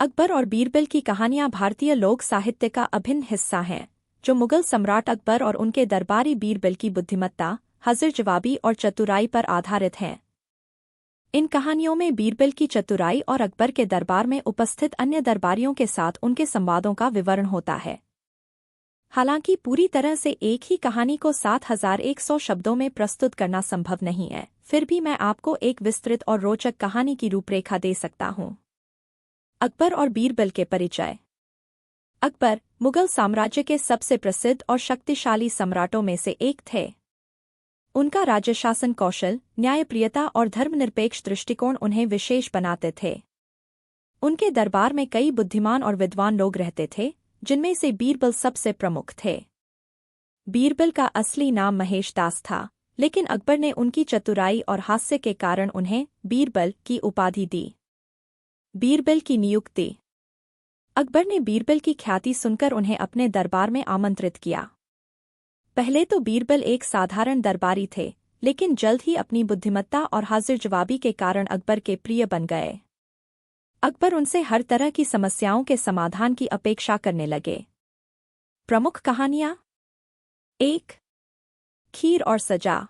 अकबर और बीरबल की कहानियां भारतीय लोक साहित्य का अभिन्न हिस्सा हैं, जो मुगल सम्राट अकबर और उनके दरबारी बीरबल की बुद्धिमत्ता, हाजिर-जवाबी और चतुराई पर आधारित हैं। इन कहानियों में बीरबल की चतुराई और अकबर के दरबार में उपस्थित अन्य दरबारियों के साथ उनके संवादों का विवरण होता है। हालांकि पूरी तरह से एक ही कहानी को 7100 शब्दों में प्रस्तुत करना संभव नहीं है, फिर भी मैं आपको एक विस्तृत और रोचक कहानी की रूपरेखा दे सकता हूँ। अकबर और बीरबल के परिचय। अकबर मुगल साम्राज्य के सबसे प्रसिद्ध और शक्तिशाली सम्राटों में से एक थे। उनका राज्य शासन कौशल, न्यायप्रियता और धर्मनिरपेक्ष दृष्टिकोण उन्हें विशेष बनाते थे। उनके दरबार में कई बुद्धिमान और विद्वान लोग रहते थे, जिनमें से बीरबल सबसे प्रमुख थे। बीरबल का असली नाम महेश दास था, लेकिन अकबर ने उनकी चतुराई और हास्य के कारण उन्हें बीरबल की उपाधि दी। बीरबल की नियुक्ति। अकबर ने बीरबल की ख्याति सुनकर उन्हें अपने दरबार में आमंत्रित किया। पहले तो बीरबल एक साधारण दरबारी थे, लेकिन जल्द ही अपनी बुद्धिमत्ता और हाजिर-जवाबी के कारण अकबर के प्रिय बन गए। अकबर उनसे हर तरह की समस्याओं के समाधान की अपेक्षा करने लगे। प्रमुख कहानियां। 1. खीर और सजा।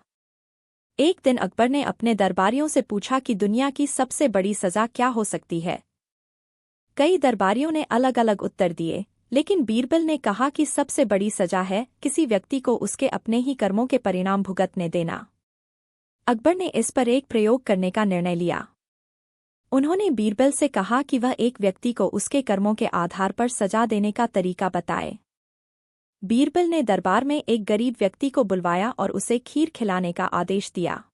एक दिन अकबर ने अपने दरबारियों से पूछा कि दुनिया की सबसे बड़ी सजा क्या हो सकती है। कई दरबारियों ने अलग अलग उत्तर दिए, लेकिन बीरबल ने कहा कि सबसे बड़ी सजा है किसी व्यक्ति को उसके अपने ही कर्मों के परिणाम भुगतने देना। अकबर ने इस पर एक प्रयोग करने का निर्णय लिया। उन्होंने बीरबल से कहा कि वह एक व्यक्ति को उसके कर्मों के आधार पर सजा देने का तरीका बताए। बीरबल ने दरबार में एक गरीब व्यक्ति को बुलवाया और उसे खीर खिलाने का आदेश दिया।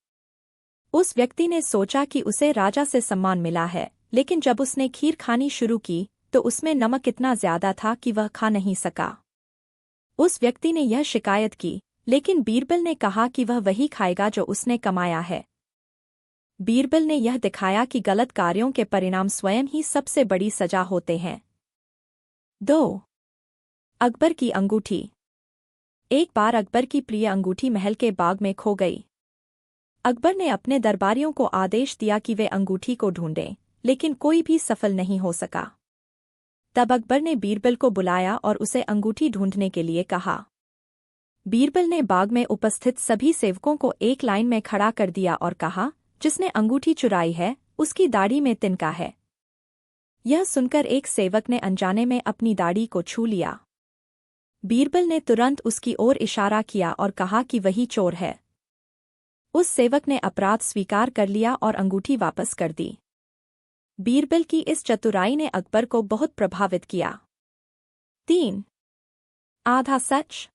उस व्यक्ति ने सोचा कि उसे राजा से सम्मान मिला है, लेकिन जब उसने खीर खानी शुरू की तो उसमें नमक इतना ज्यादा था कि वह खा नहीं सका। उस व्यक्ति ने यह शिकायत की, लेकिन बीरबल ने कहा कि वह वही खाएगा जो उसने कमाया है। बीरबल ने यह दिखाया कि गलत कार्यों के परिणाम स्वयं ही सबसे बड़ी सजा होते हैं। 2. अकबर की अंगूठी। एक बार अकबर की प्रिय अंगूठी महल के बाग में खो गई। अकबर ने अपने दरबारियों को आदेश दिया कि वे अंगूठी को ढूंढें, लेकिन कोई भी सफल नहीं हो सका। तब अकबर ने बीरबल को बुलाया और उसे अंगूठी ढूंढने के लिए कहा। बीरबल ने बाग में उपस्थित सभी सेवकों को एक लाइन में खड़ा कर दिया और कहा, जिसने अंगूठी चुराई है, उसकी दाढ़ी में तिनका है। यह सुनकर एक सेवक ने अनजाने में अपनी दाढ़ी को छू लिया। बीरबल ने तुरंत उसकी ओर इशारा किया और कहा कि वही चोर है। उस सेवक ने अपराध स्वीकार कर लिया और अंगूठी वापस कर दी। बीरबल की इस चतुराई ने अकबर को बहुत प्रभावित किया। 3. आधा सच।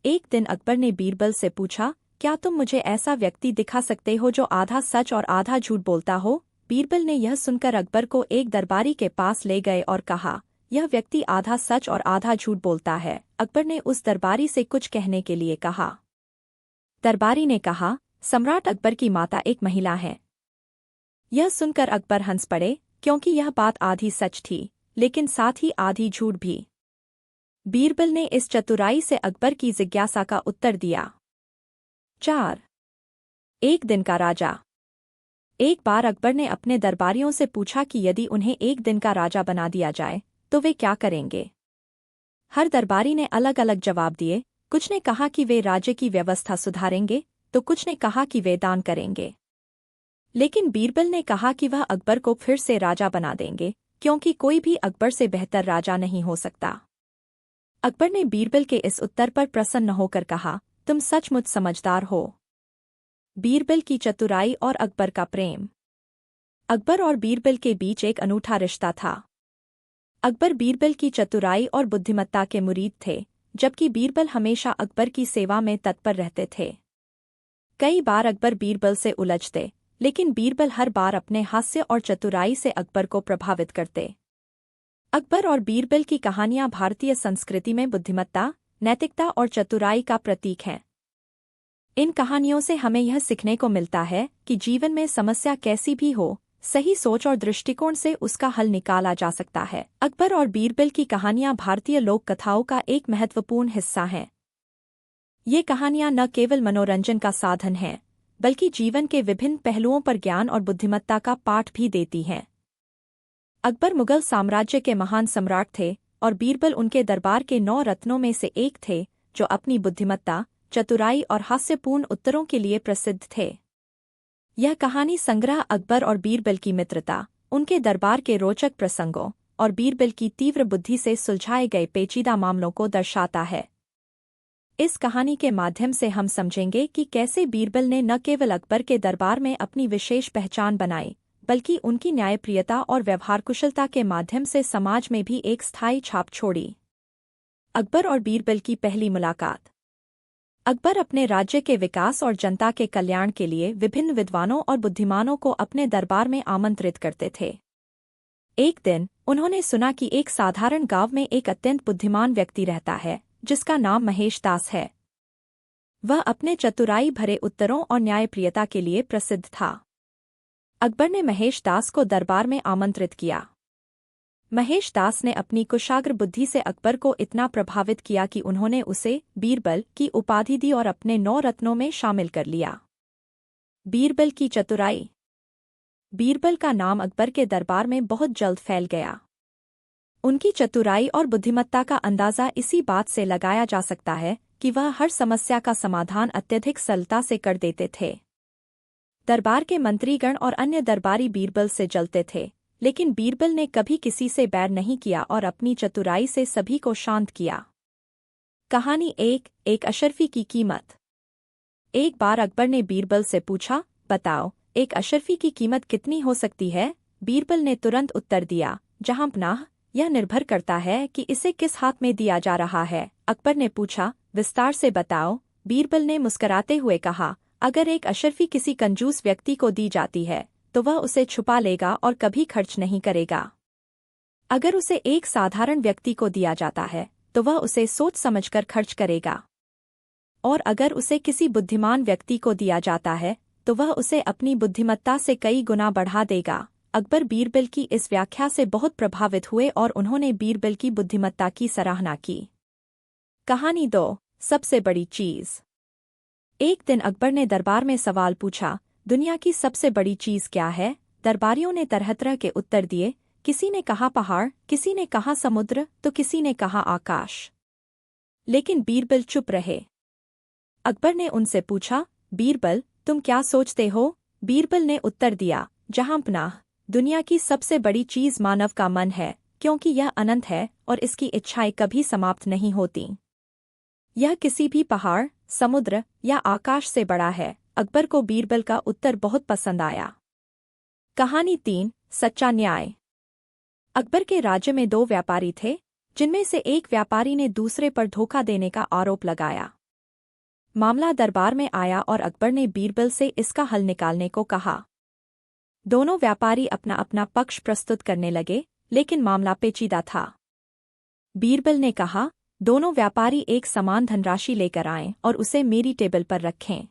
एक दिन अकबर ने बीरबल से पूछा, क्या तुम मुझे ऐसा व्यक्ति दिखा सकते हो जो आधा सच और आधा झूठ बोलता हो? बीरबल ने यह सुनकर अकबर को एक दरबारी के पास ले गए और कहा, यह व्यक्ति आधा सच और आधा झूठ बोलता है। अकबर ने उस दरबारी से कुछ कहने के लिए कहा। दरबारी ने कहा, सम्राट अकबर की माता एक महिला है। यह सुनकर अकबर हंस पड़े, क्योंकि यह बात आधी सच थी, लेकिन साथ ही आधी झूठ भी। बीरबल ने इस चतुराई से अकबर की जिज्ञासा का उत्तर दिया। 4. एक दिन का राजा। एक बार अकबर ने अपने दरबारियों से पूछा कि यदि उन्हें एक दिन का राजा बना दिया जाए तो वे क्या करेंगे। हर दरबारी ने अलग अलग जवाब दिए। कुछ ने कहा कि वे राज्य की व्यवस्था सुधारेंगे, तो कुछ ने कहा कि वे दान करेंगे। लेकिन बीरबल ने कहा कि वह अकबर को फिर से राजा बना देंगे, क्योंकि कोई भी अकबर से बेहतर राजा नहीं हो सकता। अकबर ने बीरबल के इस उत्तर पर प्रसन्न होकर कहा, तुम सचमुच समझदार हो। बीरबल की चतुराई और अकबर का प्रेम। अकबर और बीरबल के बीच एक अनूठा रिश्ता था। अकबर बीरबल की चतुराई और बुद्धिमत्ता के मुरीद थे, जबकि बीरबल हमेशा अकबर की सेवा में तत्पर रहते थे। कई बार अकबर बीरबल से उलझते, लेकिन बीरबल हर बार अपने हास्य और चतुराई से अकबर को प्रभावित करते। अकबर और बीरबल की कहानियां भारतीय संस्कृति में बुद्धिमत्ता, नैतिकता और चतुराई का प्रतीक हैं। इन कहानियों से हमें यह सीखने को मिलता है कि जीवन में समस्या कैसी भी हो, सही सोच और दृष्टिकोण से उसका हल निकाला जा सकता है। अकबर और बीरबल की कहानियां भारतीय लोक कथाओं का एक महत्वपूर्ण हिस्सा हैं। ये कहानियां न केवल मनोरंजन का साधन हैं, बल्कि जीवन के विभिन्न पहलुओं पर ज्ञान और बुद्धिमत्ता का पाठ भी देती हैं। अकबर मुगल साम्राज्य के महान सम्राट थे और बीरबल उनके दरबार के 9 रत्नों में से एक थे जो अपनी बुद्धिमत्ता, चतुराई और हास्यपूर्ण उत्तरों के लिए प्रसिद्ध थे। यह कहानी संग्रह अकबर और बीरबल की मित्रता, उनके दरबार के रोचक प्रसंगों और बीरबल की तीव्र बुद्धि से सुलझाए गए पेचीदा मामलों को दर्शाता है। इस कहानी के माध्यम से हम समझेंगे कि कैसे बीरबल ने न केवल अकबर के दरबार में अपनी विशेष पहचान बनाई, बल्कि उनकी न्यायप्रियता और व्यवहार कुशलता के माध्यम से समाज में भी एक स्थायी छाप छोड़ी। अकबर और बीरबल की पहली मुलाकात। अकबर अपने राज्य के विकास और जनता के कल्याण के लिए विभिन्न विद्वानों और बुद्धिमानों को अपने दरबार में आमंत्रित करते थे। एक दिन उन्होंने सुना कि एक साधारण गांव में एक अत्यंत बुद्धिमान व्यक्ति रहता है जिसका नाम महेश दास है। वह अपने चतुराई भरे उत्तरों और न्यायप्रियता के लिए प्रसिद्ध था। अकबर ने महेश दास को दरबार में आमंत्रित किया। महेश दास ने अपनी कुशाग्र बुद्धि से अकबर को इतना प्रभावित किया कि उन्होंने उसे बीरबल की उपाधि दी और अपने 9 रत्नों में शामिल कर लिया। बीरबल की चतुराई। बीरबल का नाम अकबर के दरबार में बहुत जल्द फैल गया। उनकी चतुराई और बुद्धिमत्ता का अंदाजा इसी बात से लगाया जा सकता है कि वह हर समस्या का समाधान अत्यधिक सरलता से कर देते थे। दरबार के मंत्रीगण और अन्य दरबारी बीरबल से जलते थे, लेकिन बीरबल ने कभी किसी से बैर नहीं किया और अपनी चतुराई से सभी को शांत किया। कहानी एक अशर्फी की कीमत। एक बार अकबर ने बीरबल से पूछा, बताओ, एक अशर्फी की कीमत कितनी हो सकती है? बीरबल ने तुरंत उत्तर दिया, जहांपनाह, यह निर्भर करता है कि इसे किस हाथ में दिया जा रहा है। अकबर ने पूछा, विस्तार से बताओ। बीरबल ने मुस्कुराते हुए कहा, अगर एक अशर्फी किसी कंजूस व्यक्ति को दी जाती है तो वह उसे छुपा लेगा और कभी खर्च नहीं करेगा। अगर उसे एक साधारण व्यक्ति को दिया जाता है तो वह उसे सोच समझकर खर्च करेगा, और अगर उसे किसी बुद्धिमान व्यक्ति को दिया जाता है तो वह उसे अपनी बुद्धिमत्ता से कई गुना बढ़ा देगा। अकबर बीरबल की इस व्याख्या से बहुत प्रभावित हुए और उन्होंने बीरबल की बुद्धिमत्ता की सराहना की। कहानी 2, सबसे बड़ी चीज। एक दिन अकबर ने दरबार में सवाल पूछा, दुनिया की सबसे बड़ी चीज क्या है? दरबारियों ने तरह तरह के उत्तर दिए। किसी ने कहा पहाड़, किसी ने कहा समुद्र, तो किसी ने कहा आकाश। लेकिन बीरबल चुप रहे। अकबर ने उनसे पूछा, बीरबल, तुम क्या सोचते हो? बीरबल ने उत्तर दिया, जहांपनाह, दुनिया की सबसे बड़ी चीज मानव का मन है, क्योंकि यह अनंत है और इसकी इच्छाएं कभी समाप्त नहीं होती। यह किसी भी पहाड़, समुद्र या आकाश से बड़ा है। अकबर को बीरबल का उत्तर बहुत पसंद आया। कहानी 3, सच्चा न्याय। अकबर के राज्य में 2 व्यापारी थे, जिनमें से एक व्यापारी ने दूसरे पर धोखा देने का आरोप लगाया। मामला दरबार में आया और अकबर ने बीरबल से इसका हल निकालने को कहा। दोनों व्यापारी अपना अपना पक्ष प्रस्तुत करने लगे, लेकिन मामला पेचीदा था। बीरबल ने कहा, दोनों व्यापारी एक समान धनराशि लेकर आएं और उसे मेरी टेबल पर रखें।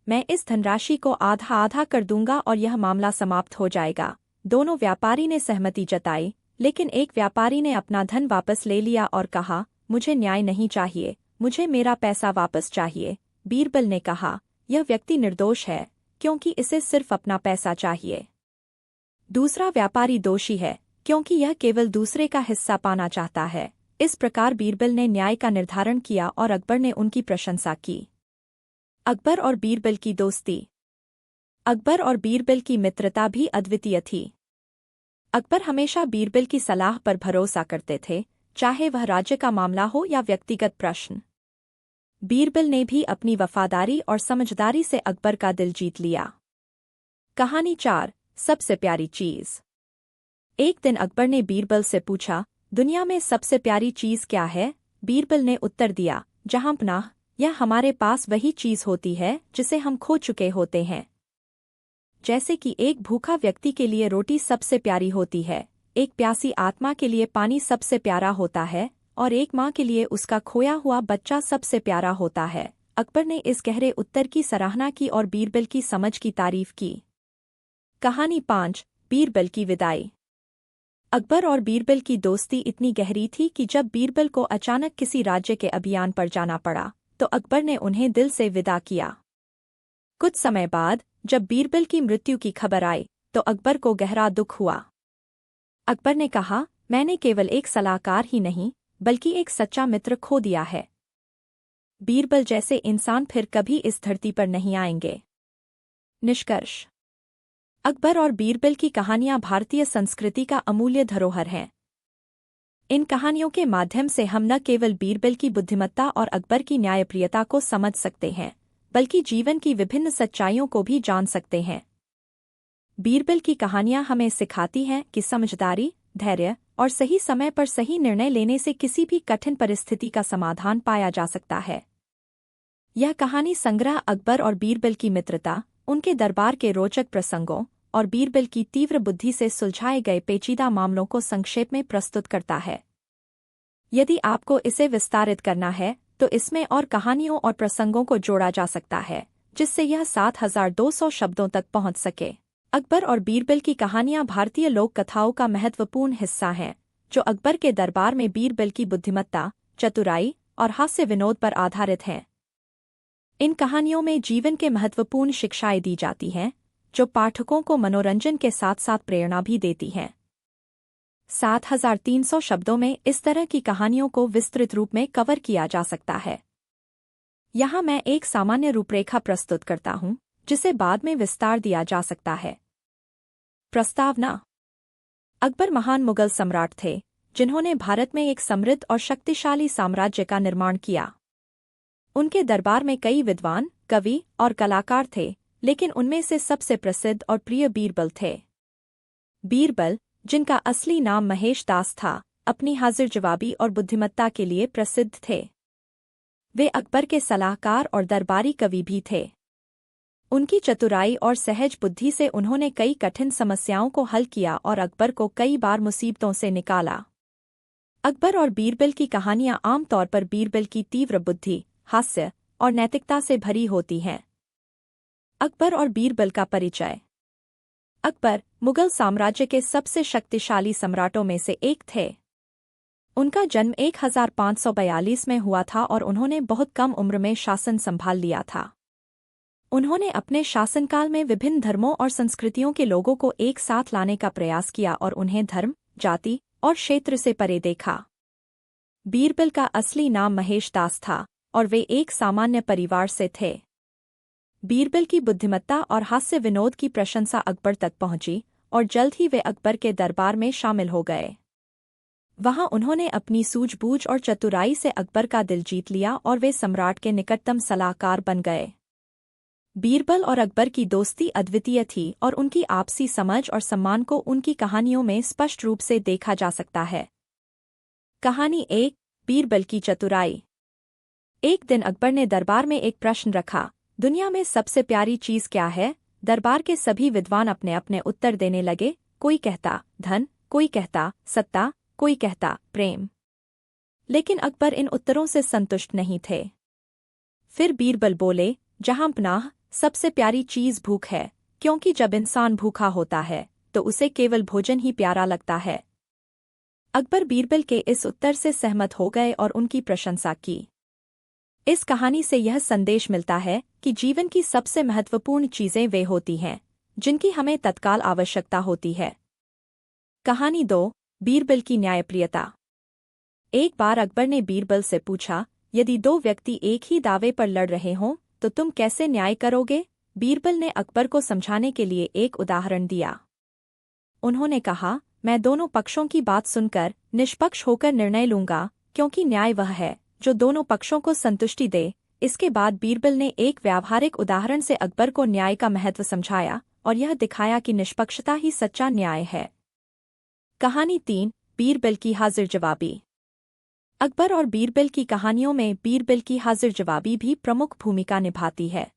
मैं इस धनराशि को आधा आधा कर दूंगा और यह मामला समाप्त हो जाएगा। दोनों व्यापारी ने सहमति जताई, लेकिन एक व्यापारी ने अपना धन वापस ले लिया और कहा, मुझे न्याय नहीं चाहिए, मुझे मेरा पैसा वापस चाहिए। बीरबल ने कहा, यह व्यक्ति निर्दोष है, क्योंकि इसे सिर्फ अपना पैसा चाहिए। दूसरा व्यापारी दोषी है, क्योंकि यह केवल दूसरे का हिस्सा पाना चाहता है। इस प्रकार बीरबल ने न्याय का निर्धारण किया और अकबर ने उनकी प्रशंसा की। अकबर और बीरबल की दोस्ती। अकबर और बीरबल की मित्रता भी अद्वितीय थी। अकबर हमेशा बीरबल की सलाह पर भरोसा करते थे, चाहे वह राज्य का मामला हो या व्यक्तिगत प्रश्न। बीरबल ने भी अपनी वफादारी और समझदारी से अकबर का दिल जीत लिया। कहानी 4, सबसे प्यारी चीज। एक दिन अकबर ने बीरबल से पूछा, दुनिया में सबसे प्यारी चीज क्या है? बीरबल ने उत्तर दिया, जहांपनाह, यह हमारे पास वही चीज होती है जिसे हम खो चुके होते हैं। जैसे कि एक भूखा व्यक्ति के लिए रोटी सबसे प्यारी होती है, एक प्यासी आत्मा के लिए पानी सबसे प्यारा होता है, और एक माँ के लिए उसका खोया हुआ बच्चा सबसे प्यारा होता है। अकबर ने इस गहरे उत्तर की सराहना की और बीरबल की समझ की तारीफ की। कहानी 5, बीरबल की विदाई। अकबर और बीरबल की दोस्ती इतनी गहरी थी कि जब बीरबल को अचानक किसी राज्य के अभियान पर जाना पड़ा तो अकबर ने उन्हें दिल से विदा किया। कुछ समय बाद जब बीरबल की मृत्यु की खबर आई तो अकबर को गहरा दुख हुआ। अकबर ने कहा, मैंने केवल एक सलाहकार ही नहीं बल्कि एक सच्चा मित्र खो दिया है। बीरबल जैसे इंसान फिर कभी इस धरती पर नहीं आएंगे। निष्कर्ष। अकबर और बीरबल की कहानियां भारतीय संस्कृति का अमूल्य धरोहर हैं। इन कहानियों के माध्यम से हम न केवल बीरबल की बुद्धिमत्ता और अकबर की न्यायप्रियता को समझ सकते हैं, बल्कि जीवन की विभिन्न सच्चाइयों को भी जान सकते हैं। बीरबल की कहानियां हमें सिखाती हैं कि समझदारी, धैर्य और सही समय पर सही निर्णय लेने से किसी भी कठिन परिस्थिति का समाधान पाया जा सकता है। यह कहानी संग्रह अकबर और बीरबल की मित्रता, उनके दरबार के रोचक प्रसंगों और बीरबल की तीव्र बुद्धि से सुलझाए गए पेचीदा मामलों को संक्षेप में प्रस्तुत करता है। यदि आपको इसे विस्तारित करना है तो इसमें और कहानियों और प्रसंगों को जोड़ा जा सकता है, जिससे यह 7200 शब्दों तक पहुंच सके। अकबर और बीरबल की कहानियां भारतीय लोक कथाओं का महत्वपूर्ण हिस्सा हैं, जो अकबर के दरबार में बीरबल की बुद्धिमत्ता, चतुराई और हास्य विनोद पर आधारित हैं। इन कहानियों में जीवन के महत्वपूर्ण शिक्षाएं दी जाती हैं, जो पाठकों को मनोरंजन के साथ साथ प्रेरणा भी देती हैं। 7300 शब्दों में इस तरह की कहानियों को विस्तृत रूप में कवर किया जा सकता है। यहाँ मैं एक सामान्य रूपरेखा प्रस्तुत करता हूँ, जिसे बाद में विस्तार दिया जा सकता है। प्रस्तावना। अकबर महान मुगल सम्राट थे, जिन्होंने भारत में एक समृद्ध और शक्तिशाली साम्राज्य का निर्माण किया। उनके दरबार में कई विद्वान, कवि और कलाकार थे, लेकिन उनमें से सबसे प्रसिद्ध और प्रिय बीरबल थे। बीरबल, जिनका असली नाम महेश दास था, अपनी हाजिर-जवाबी और बुद्धिमत्ता के लिए प्रसिद्ध थे। वे अकबर के सलाहकार और दरबारी कवि भी थे। उनकी चतुराई और सहज बुद्धि से उन्होंने कई कठिन समस्याओं को हल किया और अकबर को कई बार मुसीबतों से निकाला। अकबर और बीरबल की कहानियां आमतौर पर बीरबल की तीव्र बुद्धि, हास्य और नैतिकता से भरी होती हैं। अकबर और बीरबल का परिचय। अकबर मुगल साम्राज्य के सबसे शक्तिशाली सम्राटों में से एक थे। उनका जन्म 1542 में हुआ था और उन्होंने बहुत कम उम्र में शासन संभाल लिया था। उन्होंने अपने शासनकाल में विभिन्न धर्मों और संस्कृतियों के लोगों को एक साथ लाने का प्रयास किया और उन्हें धर्म, जाति और क्षेत्र से परे देखा। बीरबल का असली नाम महेश दास था और वे एक सामान्य परिवार से थे। बीरबल की बुद्धिमत्ता और हास्य विनोद की प्रशंसा अकबर तक पहुंची और जल्द ही वे अकबर के दरबार में शामिल हो गए। वहां उन्होंने अपनी सूझबूझ और चतुराई से अकबर का दिल जीत लिया और वे सम्राट के निकटतम सलाहकार बन गए। बीरबल और अकबर की दोस्ती अद्वितीय थी और उनकी आपसी समझ और सम्मान को उनकी कहानियों में स्पष्ट रूप से देखा जा सकता है। कहानी 1, बीरबल की चतुराई। एक दिन अकबर ने दरबार में एक प्रश्न रखा, दुनिया में सबसे प्यारी चीज क्या है? दरबार के सभी विद्वान अपने अपने उत्तर देने लगे। कोई कहता धन, कोई कहता सत्ता, कोई कहता प्रेम। लेकिन अकबर इन उत्तरों से संतुष्ट नहीं थे। फिर बीरबल बोले, जहांपनाह, सबसे प्यारी चीज भूख है, क्योंकि जब इंसान भूखा होता है तो उसे केवल भोजन ही प्यारा लगता है। अकबर बीरबल के इस उत्तर से सहमत हो गए और उनकी प्रशंसा की। इस कहानी से यह संदेश मिलता है कि जीवन की सबसे महत्वपूर्ण चीजें वे होती हैं जिनकी हमें तत्काल आवश्यकता होती है। कहानी 2, बीरबल की न्यायप्रियता। एक बार अकबर ने बीरबल से पूछा, यदि 2 व्यक्ति एक ही दावे पर लड़ रहे हों तो तुम कैसे न्याय करोगे? बीरबल ने अकबर को समझाने के लिए एक उदाहरण दिया। उन्होंने कहा, मैं दोनों पक्षों की बात सुनकर निष्पक्ष होकर निर्णय लूंगा, क्योंकि न्याय वह है जो दोनों पक्षों को संतुष्टि दे। इसके बाद बीरबल ने एक व्यावहारिक उदाहरण से अकबर को न्याय का महत्व समझाया और यह दिखाया कि निष्पक्षता ही सच्चा न्याय है। कहानी 3, बीरबल की हाजिर-जवाबी। अकबर और बीरबल की कहानियों में बीरबल की हाजिर-जवाबी भी प्रमुख भूमिका निभाती है।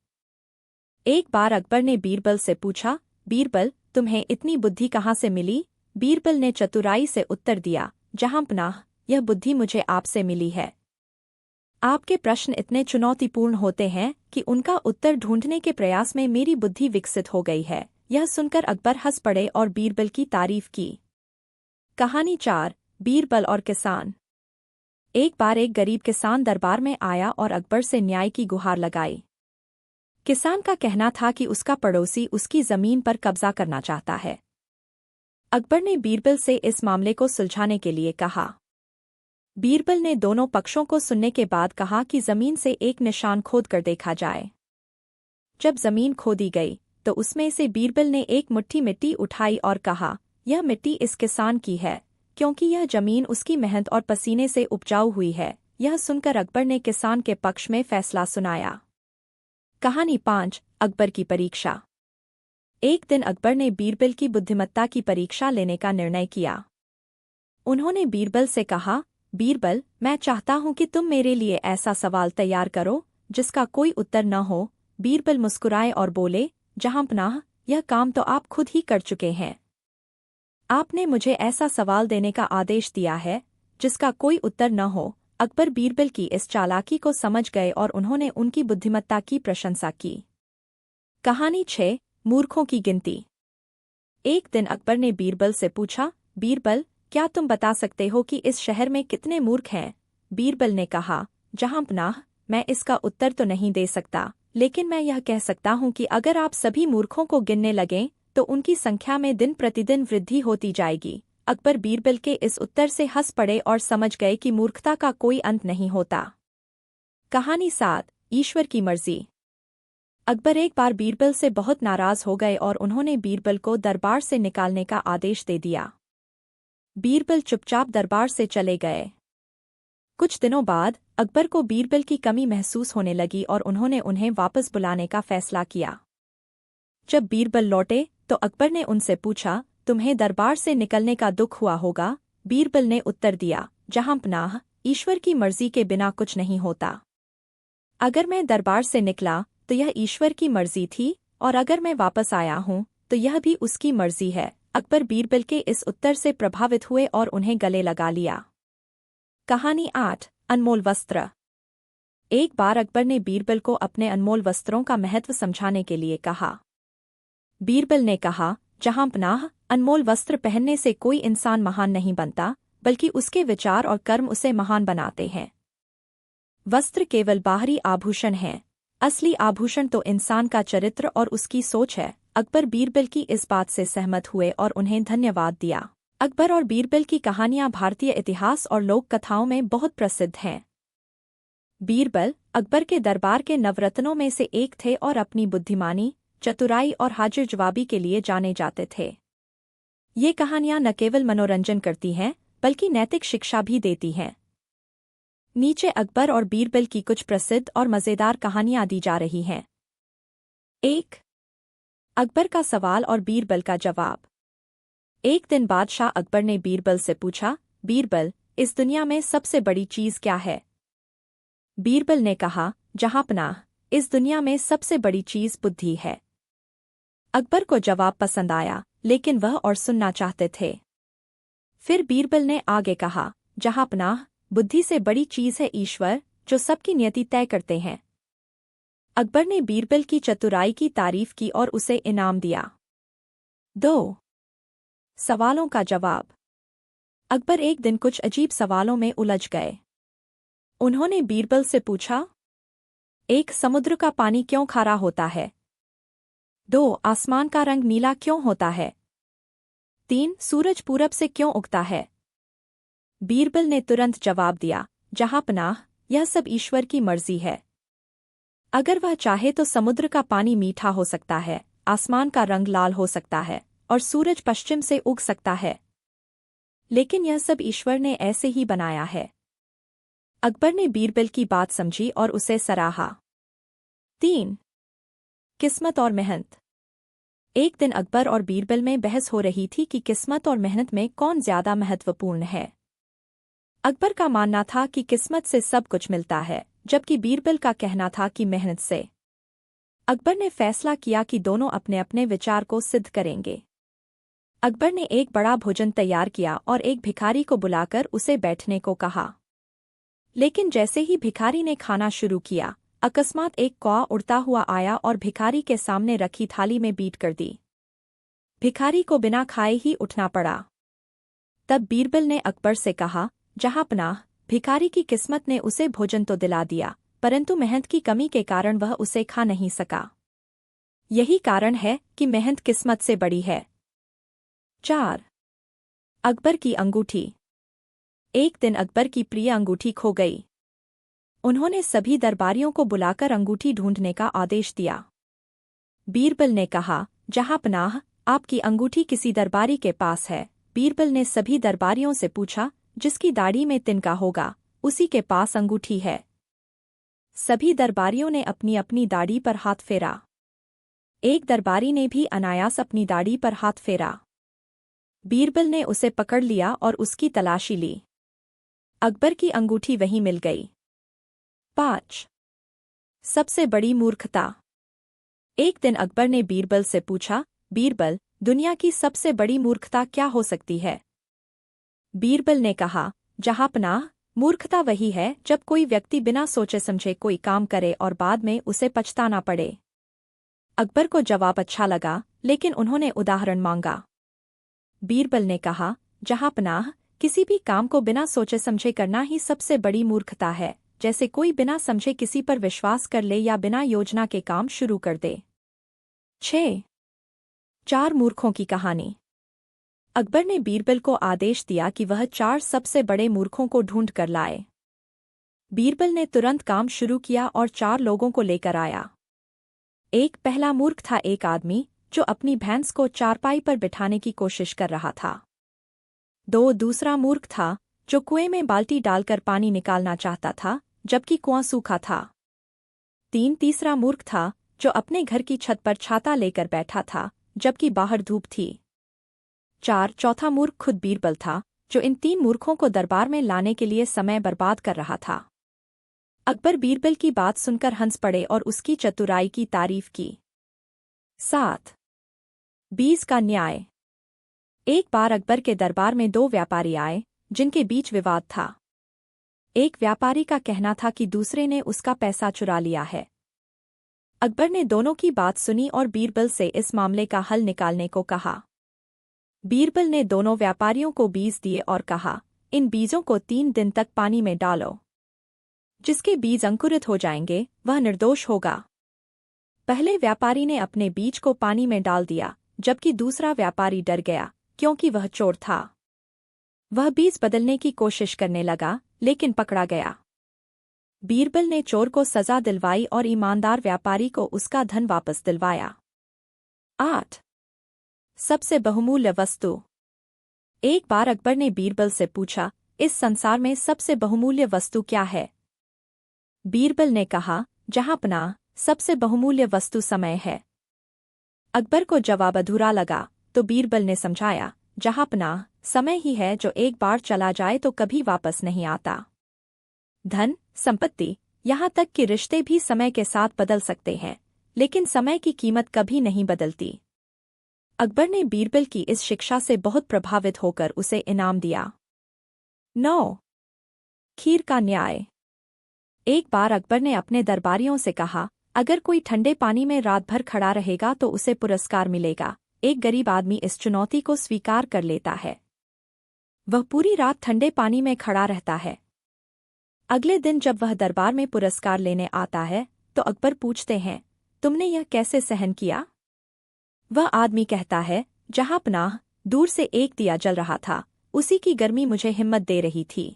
एक बार अकबर ने बीरबल से पूछा, बीरबल, तुम्हें इतनी बुद्धि कहाँ से मिली? बीरबल ने चतुराई से उत्तर दिया, जहांपनाह, यह बुद्धि मुझे आपसे मिली है। आपके प्रश्न इतने चुनौतीपूर्ण होते हैं कि उनका उत्तर ढूंढने के प्रयास में मेरी बुद्धि विकसित हो गई है। यह सुनकर अकबर हंस पड़े और बीरबल की तारीफ की। कहानी 4, बीरबल और किसान। एक बार एक गरीब किसान दरबार में आया और अकबर से न्याय की गुहार लगाई। किसान का कहना था कि उसका पड़ोसी उसकी जमीन पर कब्जा करना चाहता है। अकबर ने बीरबल से इस मामले को सुलझाने के लिए कहा। बीरबल ने दोनों पक्षों को सुनने के बाद कहा कि जमीन से एक निशान खोद कर देखा जाए। जब जमीन खोदी गई तो उसमें से बीरबल ने एक मुट्ठी मिट्टी उठाई और कहा, यह मिट्टी इस किसान की है, क्योंकि यह जमीन उसकी मेहनत और पसीने से उपजाऊ हुई है। यह सुनकर अकबर ने किसान के पक्ष में फैसला सुनाया। कहानी 5 अकबर की परीक्षा। एक दिन अकबर ने बीरबल की बुद्धिमत्ता की परीक्षा लेने का निर्णय किया। उन्होंने बीरबल से कहा, बीरबल, मैं चाहता हूं कि तुम मेरे लिए ऐसा सवाल तैयार करो जिसका कोई उत्तर न हो। बीरबल मुस्कुराए और बोले, जहांपनाह, यह काम तो आप खुद ही कर चुके हैं। आपने मुझे ऐसा सवाल देने का आदेश दिया है जिसका कोई उत्तर न हो। अकबर बीरबल की इस चालाकी को समझ गए और उन्होंने उनकी बुद्धिमत्ता की प्रशंसा की। कहानी 6 मूर्खों की गिनती। एक दिन अकबर ने बीरबल से पूछा, बीरबल, क्या तुम बता सकते हो कि इस शहर में कितने मूर्ख हैं? बीरबल ने कहा, जहांपनाह, मैं इसका उत्तर तो नहीं दे सकता, लेकिन मैं यह कह सकता हूं कि अगर आप सभी मूर्खों को गिनने लगें तो उनकी संख्या में दिन प्रतिदिन वृद्धि होती जाएगी। अकबर बीरबल के इस उत्तर से हंस पड़े और समझ गए कि मूर्खता का कोई अंत नहीं होता। कहानी 7 ईश्वर की मर्जी। अकबर एक बार बीरबल से बहुत नाराज हो गए और उन्होंने बीरबल को दरबार से निकालने का आदेश दे दिया। बीरबल चुपचाप दरबार से चले गए। कुछ दिनों बाद अकबर को बीरबल की कमी महसूस होने लगी और उन्होंने उन्हें वापस बुलाने का फैसला किया। जब बीरबल लौटे तो अकबर ने उनसे पूछा, तुम्हें दरबार से निकलने का दुख हुआ होगा? बीरबल ने उत्तर दिया, जहांपनाह, ईश्वर की मर्जी के बिना कुछ नहीं होता। अगर मैं दरबार से निकला तो यह ईश्वर की मर्जी थी, और अगर मैं वापस आया हूं तो यह भी उसकी मर्जी है। अकबर बीरबल के इस उत्तर से प्रभावित हुए और उन्हें गले लगा लिया। कहानी 8 अनमोल वस्त्र। एक बार अकबर ने बीरबल को अपने अनमोल वस्त्रों का महत्व समझाने के लिए कहा। बीरबल ने कहा, जहांपनाह, अनमोल वस्त्र पहनने से कोई इंसान महान नहीं बनता, बल्कि उसके विचार और कर्म उसे महान बनाते हैं। वस्त्र केवल बाहरी आभूषण हैं, असली आभूषण तो इंसान का चरित्र और उसकी सोच है। अकबर बीरबल की इस बात से सहमत हुए और उन्हें धन्यवाद दिया। अकबर और बीरबल की कहानियां भारतीय इतिहास और लोक कथाओं में बहुत प्रसिद्ध हैं। बीरबल अकबर के दरबार के नवरत्नों में से एक थे और अपनी बुद्धिमानी, चतुराई और हाजिर जवाबी के लिए जाने जाते थे। ये कहानियां न केवल मनोरंजन करती हैं बल्कि नैतिक शिक्षा भी देती हैं। नीचे अकबर और बीरबल की कुछ प्रसिद्ध और मज़ेदार कहानियां दी जा रही हैं। 1 अकबर का सवाल और बीरबल का जवाब। एक दिन बादशाह अकबर ने बीरबल से पूछा, बीरबल, इस दुनिया में सबसे बड़ी चीज़ क्या है? बीरबल ने कहा, जहांपनाह, इस दुनिया में सबसे बड़ी चीज़ बुद्धि है। अकबर को जवाब पसंद आया, लेकिन वह और सुनना चाहते थे। फिर बीरबल ने आगे कहा, जहांपनाह, बुद्धि से बड़ी चीज़ है ईश्वर, जो सबकी नियति तय करते हैं। अकबर ने बीरबल की चतुराई की तारीफ की और उसे इनाम दिया। 2 सवालों का जवाब। अकबर एक दिन कुछ अजीब सवालों में उलझ गए। उन्होंने बीरबल से पूछा, 1 समुद्र का पानी क्यों खारा होता है? 2 आसमान का रंग नीला क्यों होता है? 3 सूरज पूरब से क्यों उगता है? बीरबल ने तुरंत जवाब दिया, जहांपनाह, यह सब ईश्वर की मर्जी है। अगर वह चाहे तो समुद्र का पानी मीठा हो सकता है, आसमान का रंग लाल हो सकता है और सूरज पश्चिम से उग सकता है, लेकिन यह सब ईश्वर ने ऐसे ही बनाया है। अकबर ने बीरबल की बात समझी और उसे सराहा। 3 किस्मत और मेहनत। एक दिन अकबर और बीरबल में बहस हो रही थी कि किस्मत और मेहनत में कौन ज्यादा महत्वपूर्ण है। अकबर का मानना था कि किस्मत से सब कुछ मिलता है, जबकि बीरबल का कहना था कि मेहनत से। अकबर ने फैसला किया कि दोनों अपने अपने विचार को सिद्ध करेंगे। अकबर ने एक बड़ा भोजन तैयार किया और एक भिखारी को बुलाकर उसे बैठने को कहा। लेकिन जैसे ही भिखारी ने खाना शुरू किया, अकस्मात एक कौआ उड़ता हुआ आया और भिखारी के सामने रखी थाली में बीट कर दी। भिखारी को बिना खाए ही उठना पड़ा। तब बीरबल ने अकबर से कहा, जहांपनाह, भिखारी की किस्मत ने उसे भोजन तो दिला दिया, परंतु मेहनत की कमी के कारण वह उसे खा नहीं सका। यही कारण है कि मेहनत किस्मत से बड़ी है। 4 अकबर की अंगूठी। एक दिन अकबर की प्रिय अंगूठी खो गई। उन्होंने सभी दरबारियों को बुलाकर अंगूठी ढूंढने का आदेश दिया। बीरबल ने कहा, जहांपनाह, आपकी अंगूठी किसी दरबारी के पास है। बीरबल ने सभी दरबारियों से पूछा, जिसकी दाढ़ी में तिनका होगा, उसी के पास अंगूठी है। सभी दरबारियों ने अपनी अपनी दाढ़ी पर हाथ फेरा। एक दरबारी ने भी अनायास अपनी दाढ़ी पर हाथ फेरा। बीरबल ने उसे पकड़ लिया और उसकी तलाशी ली। अकबर की अंगूठी वहीं मिल गई। 5. सबसे बड़ी मूर्खता। एक दिन अकबर ने बीरबल से पूछा, बीरबल, दुनिया की सबसे बड़ी मूर्खता क्या हो सकती है? बीरबल ने कहा, जहांपनाह, मूर्खता वही है जब कोई व्यक्ति बिना सोचे समझे कोई काम करे और बाद में उसे पछताना पड़े। अकबर को जवाब अच्छा लगा, लेकिन उन्होंने उदाहरण मांगा। बीरबल ने कहा, जहांपनाह, किसी भी काम को बिना सोचे समझे करना ही सबसे बड़ी मूर्खता है, जैसे कोई बिना समझे किसी पर विश्वास कर ले या बिना योजना के काम शुरू कर दे। 6. 4 मूर्खों की कहानी। अकबर ने बीरबल को आदेश दिया कि वह 4 सबसे बड़े मूर्खों को ढूंढ कर लाए। बीरबल ने तुरंत काम शुरू किया और 4 लोगों को लेकर आया। एक पहला मूर्ख था एक आदमी जो अपनी भैंस को चारपाई पर बिठाने की कोशिश कर रहा था। 2 दूसरा मूर्ख था जो कुएं में बाल्टी डालकर पानी निकालना चाहता था, जबकि कुआं सूखा था। 3 तीसरा मूर्ख था जो अपने घर की छत पर छाता लेकर बैठा था, जबकि बाहर धूप थी। 4 चौथा मूर्ख खुद बीरबल था, जो इन 3 मूर्खों को दरबार में लाने के लिए समय बर्बाद कर रहा था। अकबर बीरबल की बात सुनकर हंस पड़े और उसकी चतुराई की तारीफ की। 7. 20 का न्याय। एक बार अकबर के दरबार में 2 व्यापारी आए, जिनके बीच विवाद था। एक व्यापारी का कहना था कि दूसरे ने उसका पैसा चुरा लिया है। अकबर ने दोनों की बात सुनी और बीरबल से इस मामले का हल निकालने को कहा। बीरबल ने दोनों व्यापारियों को बीज दिए और कहा, इन बीजों को 3 दिन तक पानी में डालो। जिसके बीज अंकुरित हो जाएंगे, वह निर्दोष होगा। पहले व्यापारी ने अपने बीज को पानी में डाल दिया, जबकि दूसरा व्यापारी डर गया, क्योंकि वह चोर था। वह बीज बदलने की कोशिश करने लगा, लेकिन पकड़ा गया। बीरबल ने चोर को सजा दिलवाई और ईमानदार व्यापारी को उसका धन वापस दिलवाया। 8. सबसे बहुमूल्य वस्तु। एक बार अकबर ने बीरबल से पूछा, इस संसार में सबसे बहुमूल्य वस्तु क्या है? बीरबल ने कहा, जहांपनाह, सबसे बहुमूल्य वस्तु समय है। अकबर को जवाब अधूरा लगा, तो बीरबल ने समझाया, जहांपनाह, समय ही है जो एक बार चला जाए तो कभी वापस नहीं आता। धन, संपत्ति, यहाँ तक कि रिश्ते भी समय के साथ बदल सकते हैं, लेकिन समय की कीमत कभी नहीं बदलती। अकबर ने बीरबल की इस शिक्षा से बहुत प्रभावित होकर उसे इनाम दिया। 9. खीर का न्याय। एक बार अकबर ने अपने दरबारियों से कहा, अगर कोई ठंडे पानी में रात भर खड़ा रहेगा तो उसे पुरस्कार मिलेगा। एक गरीब आदमी इस चुनौती को स्वीकार कर लेता है। वह पूरी रात ठंडे पानी में खड़ा रहता है। अगले दिन जब वह दरबार में पुरस्कार लेने आता है, तो अकबर पूछते हैं, तुमने यह कैसे सहन किया? वह आदमी कहता है, जहांपनाह, दूर से एक दिया जल रहा था, उसी की गर्मी मुझे हिम्मत दे रही थी।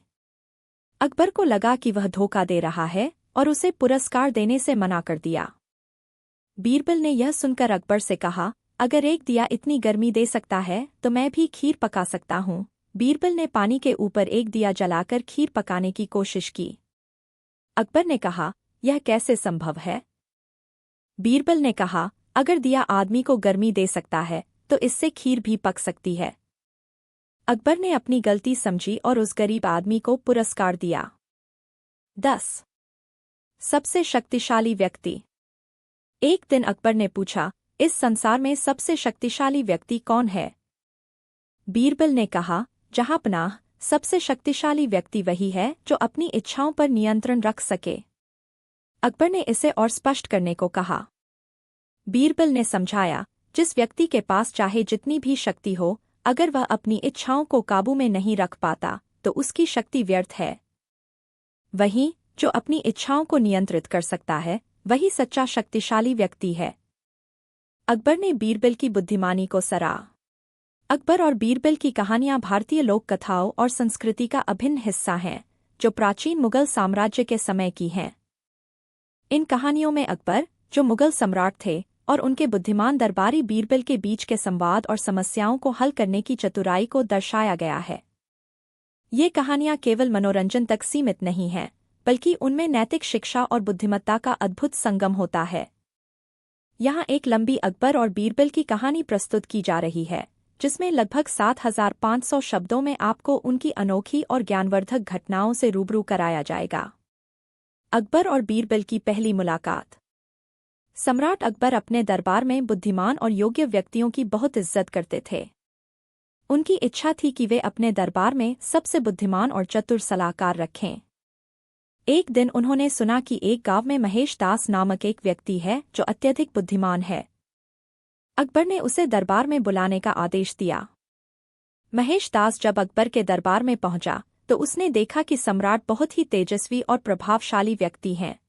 अकबर को लगा कि वह धोखा दे रहा है और उसे पुरस्कार देने से मना कर दिया। बीरबल ने यह सुनकर अकबर से कहा, अगर एक दिया इतनी गर्मी दे सकता है तो मैं भी खीर पका सकता हूँ। बीरबल ने पानी के ऊपर एक दिया जलाकर खीर पकाने की कोशिश की। अकबर ने कहा, यह कैसे संभव है? बीरबल ने कहा, अगर दिया आदमी को गर्मी दे सकता है तो इससे खीर भी पक सकती है। अकबर ने अपनी गलती समझी और उस गरीब आदमी को पुरस्कार दिया। 10. सबसे शक्तिशाली व्यक्ति। एक दिन अकबर ने पूछा, इस संसार में सबसे शक्तिशाली व्यक्ति कौन है? बीरबल ने कहा, जहांपनाह, सबसे शक्तिशाली व्यक्ति वही है जो अपनी इच्छाओं पर नियंत्रण रख सके। अकबर ने इसे और स्पष्ट करने को कहा। बीरबल ने समझाया, जिस व्यक्ति के पास चाहे जितनी भी शक्ति हो, अगर वह अपनी इच्छाओं को काबू में नहीं रख पाता तो उसकी शक्ति व्यर्थ है। वहीं जो अपनी इच्छाओं को नियंत्रित कर सकता है, वही सच्चा शक्तिशाली व्यक्ति है। अकबर ने बीरबल की बुद्धिमानी को सराहा। अकबर और बीरबल की कहानियां भारतीय लोक कथाओं और संस्कृति का अभिन्न हिस्सा हैं, जो प्राचीन मुगल साम्राज्य के समय की हैं। इन कहानियों में अकबर, जो मुगल सम्राट थे, और उनके बुद्धिमान दरबारी बीरबल के बीच के संवाद और समस्याओं को हल करने की चतुराई को दर्शाया गया है। ये कहानियां केवल मनोरंजन तक सीमित नहीं हैं, बल्कि उनमें नैतिक शिक्षा और बुद्धिमत्ता का अद्भुत संगम होता है। यहाँ एक लंबी अकबर और बीरबल की कहानी प्रस्तुत की जा रही है, जिसमें लगभग 7,500 शब्दों में आपको उनकी अनोखी और ज्ञानवर्धक घटनाओं से रूबरू कराया जाएगा। अकबर और बीरबल की पहली मुलाकात। सम्राट अकबर अपने दरबार में बुद्धिमान और योग्य व्यक्तियों की बहुत इज्जत करते थे। उनकी इच्छा थी कि वे अपने दरबार में सबसे बुद्धिमान और चतुर सलाहकार रखें। एक दिन उन्होंने सुना कि एक गांव में महेश दास नामक एक व्यक्ति है जो अत्यधिक बुद्धिमान है। अकबर ने उसे दरबार में बुलाने का आदेश दिया। महेश दास जब अकबर के दरबार में पहुंचा तो उसने देखा कि सम्राट बहुत ही तेजस्वी और प्रभावशाली व्यक्ति हैं।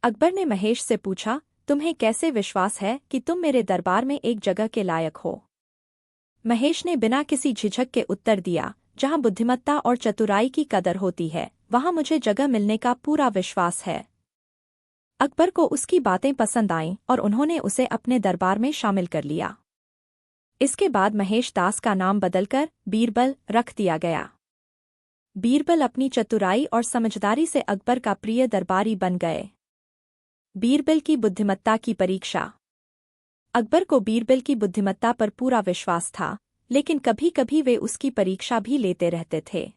अकबर ने महेश से पूछा, तुम्हें कैसे विश्वास है कि तुम मेरे दरबार में एक जगह के लायक हो? महेश ने बिना किसी झिझक के उत्तर दिया, जहां बुद्धिमत्ता और चतुराई की कदर होती है, वहां मुझे जगह मिलने का पूरा विश्वास है। अकबर को उसकी बातें पसंद आईं और उन्होंने उसे अपने दरबार में शामिल कर लिया। इसके बाद महेश दास का नाम बदलकर बीरबल रख दिया गया। बीरबल अपनी चतुराई और समझदारी से अकबर का प्रिय दरबारी बन गए। बीरबल की बुद्धिमत्ता की परीक्षा। अकबर को बीरबल की बुद्धिमत्ता पर पूरा विश्वास था, लेकिन कभी-कभी वे उसकी परीक्षा भी लेते रहते थे।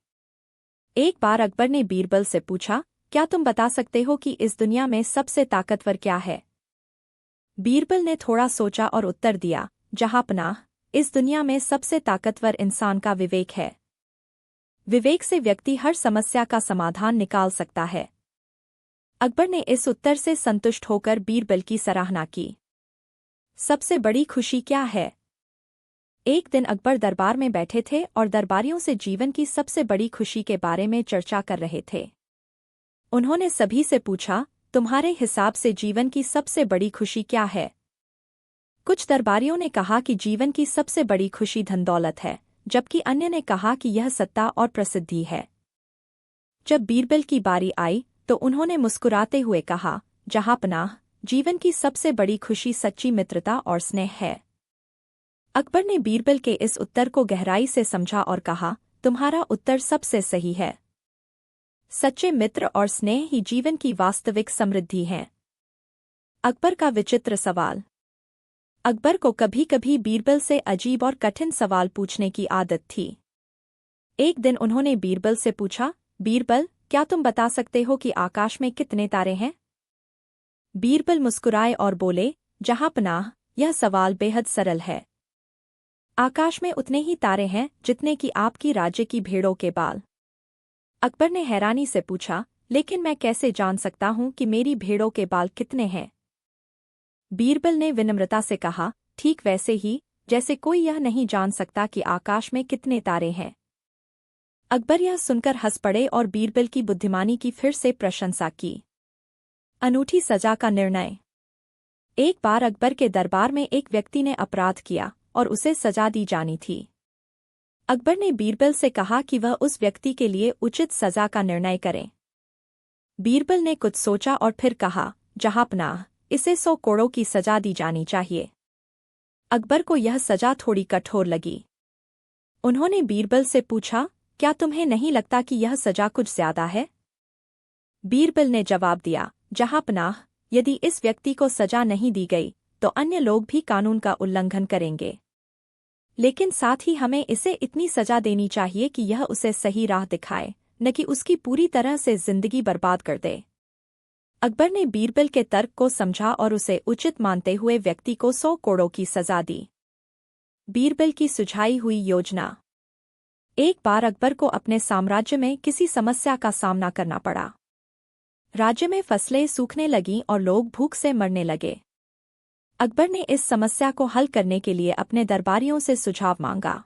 एक बार अकबर ने बीरबल से पूछा, क्या तुम बता सकते हो कि इस दुनिया में सबसे ताकतवर क्या है? बीरबल ने थोड़ा सोचा और उत्तर दिया, जहांपनाह, इस दुनिया में सबसे ताकतवर इंसान का विवेक है। विवेक से व्यक्ति हर समस्या का समाधान निकाल सकता है। अकबर ने इस उत्तर से संतुष्ट होकर बीरबल की सराहना की। सबसे बड़ी खुशी क्या है? एक दिन अकबर दरबार में बैठे थे और दरबारियों से जीवन की सबसे बड़ी खुशी के बारे में चर्चा कर रहे थे। उन्होंने सभी से पूछा, तुम्हारे हिसाब से जीवन की सबसे बड़ी खुशी क्या है? कुछ दरबारियों ने कहा कि जीवन की सबसे बड़ी खुशी धन दौलत है, जबकि अन्य ने कहा कि यह सत्ता और प्रसिद्धि है। जब बीरबल की बारी आई तो उन्होंने मुस्कुराते हुए कहा, जहांपनाह, जीवन की सबसे बड़ी खुशी सच्ची मित्रता और स्नेह है। अकबर ने बीरबल के इस उत्तर को गहराई से समझा और कहा, तुम्हारा उत्तर सबसे सही है। सच्चे मित्र और स्नेह ही जीवन की वास्तविक समृद्धि हैं। अकबर का विचित्र सवाल। अकबर को कभी-कभी बीरबल से अजीब और कठिन सवाल पूछने की आदत थी। एक दिन उन्होंने बीरबल से पूछा, बीरबल, क्या तुम बता सकते हो कि आकाश में कितने तारे हैं? बीरबल मुस्कुराए और बोले, जहांपनाह, यह सवाल बेहद सरल है। आकाश में उतने ही तारे हैं जितने कि आपकी राज्य की भेड़ों के बाल। अकबर ने हैरानी से पूछा, लेकिन मैं कैसे जान सकता हूं कि मेरी भेड़ों के बाल कितने हैं? बीरबल ने विनम्रता से कहा, ठीक वैसे ही जैसे कोई यह नहीं जान सकता कि आकाश में कितने तारे हैं। अकबर यह सुनकर हंस पड़े और बीरबल की बुद्धिमानी की फिर से प्रशंसा की। अनूठी सजा का निर्णय। एक बार अकबर के दरबार में एक व्यक्ति ने अपराध किया और उसे सजा दी जानी थी। अकबर ने बीरबल से कहा कि वह उस व्यक्ति के लिए उचित सजा का निर्णय करें। बीरबल ने कुछ सोचा और फिर कहा, जहांपनाह, इसे 100 कोड़ों की सजा दी जानी चाहिए। अकबर को यह सजा थोड़ी कठोर लगी। उन्होंने बीरबल से पूछा, क्या तुम्हें नहीं लगता कि यह सजा कुछ ज्यादा है? बीरबल ने जवाब दिया, जहांपनाह, यदि इस व्यक्ति को सजा नहीं दी गई तो अन्य लोग भी कानून का उल्लंघन करेंगे। लेकिन साथ ही हमें इसे इतनी सजा देनी चाहिए कि यह उसे सही राह दिखाए, न कि उसकी पूरी तरह से जिंदगी बर्बाद कर दे। अकबर ने बीरबल के तर्क को समझा और उसे उचित मानते हुए व्यक्ति को 100 कोड़ों की सजा दी। बीरबल की सुझाई हुई योजना। एक बार अकबर को अपने साम्राज्य में किसी समस्या का सामना करना पड़ा। राज्य में फसलें सूखने लगीं और लोग भूख से मरने लगे। अकबर ने इस समस्या को हल करने के लिए अपने दरबारियों से सुझाव मांगा।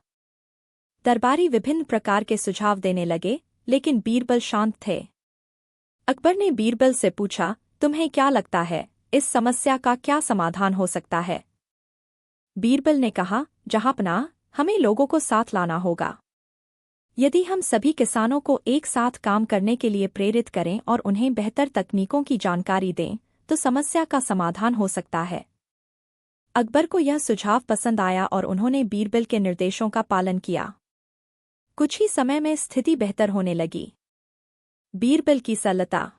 दरबारी विभिन्न प्रकार के सुझाव देने लगे, लेकिन बीरबल शांत थे। अकबर ने बीरबल से पूछा, तुम्हें क्या लगता है, इस समस्या का क्या समाधान हो सकता है? बीरबल ने कहा, जहांपनाह, हमें लोगों को साथ लाना होगा। यदि हम सभी किसानों को एक साथ काम करने के लिए प्रेरित करें और उन्हें बेहतर तकनीकों की जानकारी दें, तो समस्या का समाधान हो सकता है। अकबर को यह सुझाव पसंद आया और उन्होंने बीरबल के निर्देशों का पालन किया। कुछ ही समय में स्थिति बेहतर होने लगी। बीरबल की सलता।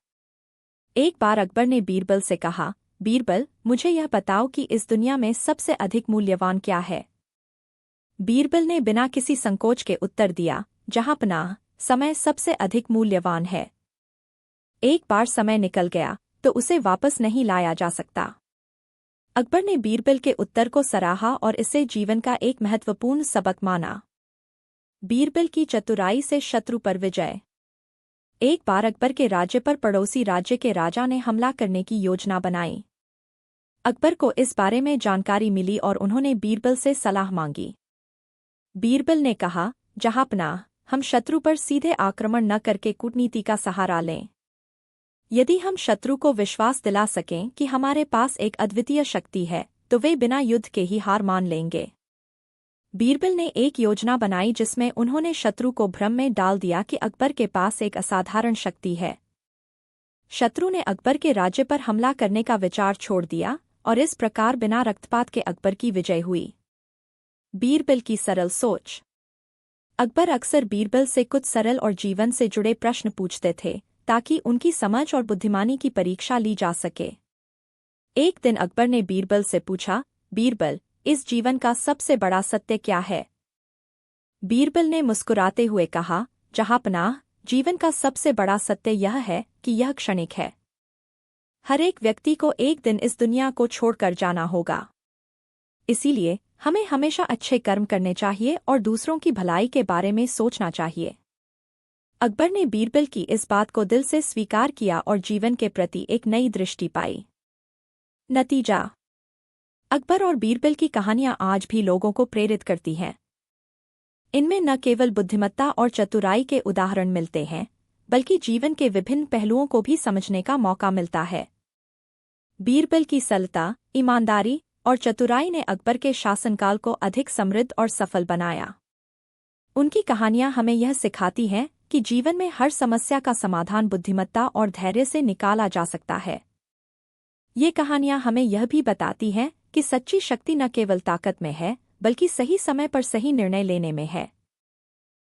एक बार अकबर ने बीरबल से कहा, बीरबल, मुझे यह बताओ कि इस दुनिया में सबसे अधिक मूल्यवान क्या है। बीरबल ने बिना किसी संकोच के उत्तर दिया, जहांपनाह, समय सबसे अधिक मूल्यवान है। एक बार समय निकल गया तो उसे वापस नहीं लाया जा सकता। अकबर ने बीरबल के उत्तर को सराहा और इसे जीवन का एक महत्वपूर्ण सबक माना। बीरबल की चतुराई से शत्रु पर विजय। एक बार अकबर के राज्य पर पड़ोसी राज्य के राजा ने हमला करने की योजना बनाई। अकबर को इस बारे में जानकारी मिली और उन्होंने बीरबल से सलाह मांगी। बीरबल ने कहा, जहांपनाह, हम शत्रु पर सीधे आक्रमण न करके कूटनीति का सहारा लें। यदि हम शत्रु को विश्वास दिला सकें कि हमारे पास एक अद्वितीय शक्ति है, तो वे बिना युद्ध के ही हार मान लेंगे। बीरबल ने एक योजना बनाई जिसमें उन्होंने शत्रु को भ्रम में डाल दिया कि अकबर के पास एक असाधारण शक्ति है। शत्रु ने अकबर के राज्य पर हमला करने का विचार छोड़ दिया और इस प्रकार बिना रक्तपात के अकबर की विजय हुई। बीरबल की सरल सोच। अकबर अक्सर बीरबल से कुछ सरल और जीवन से जुड़े प्रश्न पूछते थे ताकि उनकी समझ और बुद्धिमानी की परीक्षा ली जा सके। एक दिन अकबर ने बीरबल से पूछा, बीरबल, इस जीवन का सबसे बड़ा सत्य क्या है। बीरबल ने मुस्कुराते हुए कहा, जहांपनाह, जीवन का सबसे बड़ा सत्य यह है कि यह क्षणिक है। हर एक व्यक्ति को एक दिन इस दुनिया को छोड़कर जाना होगा। इसीलिए हमें हमेशा अच्छे कर्म करने चाहिए और दूसरों की भलाई के बारे में सोचना चाहिए। अकबर ने बीरबल की इस बात को दिल से स्वीकार किया और जीवन के प्रति एक नई दृष्टि पाई। नतीजा। अकबर और बीरबल की कहानियां आज भी लोगों को प्रेरित करती हैं। इनमें न केवल बुद्धिमत्ता और चतुराई के उदाहरण मिलते हैं, बल्कि जीवन के विभिन्न पहलुओं को भी समझने का मौका मिलता है। बीरबल की सरलता, ईमानदारी और चतुराई ने अकबर के शासनकाल को अधिक समृद्ध और सफल बनाया। उनकी कहानियां हमें यह सिखाती हैं कि जीवन में हर समस्या का समाधान बुद्धिमत्ता और धैर्य से निकाला जा सकता है। ये कहानियां हमें यह भी बताती हैं कि सच्ची शक्ति न केवल ताकत में है, बल्कि सही समय पर सही निर्णय लेने में है।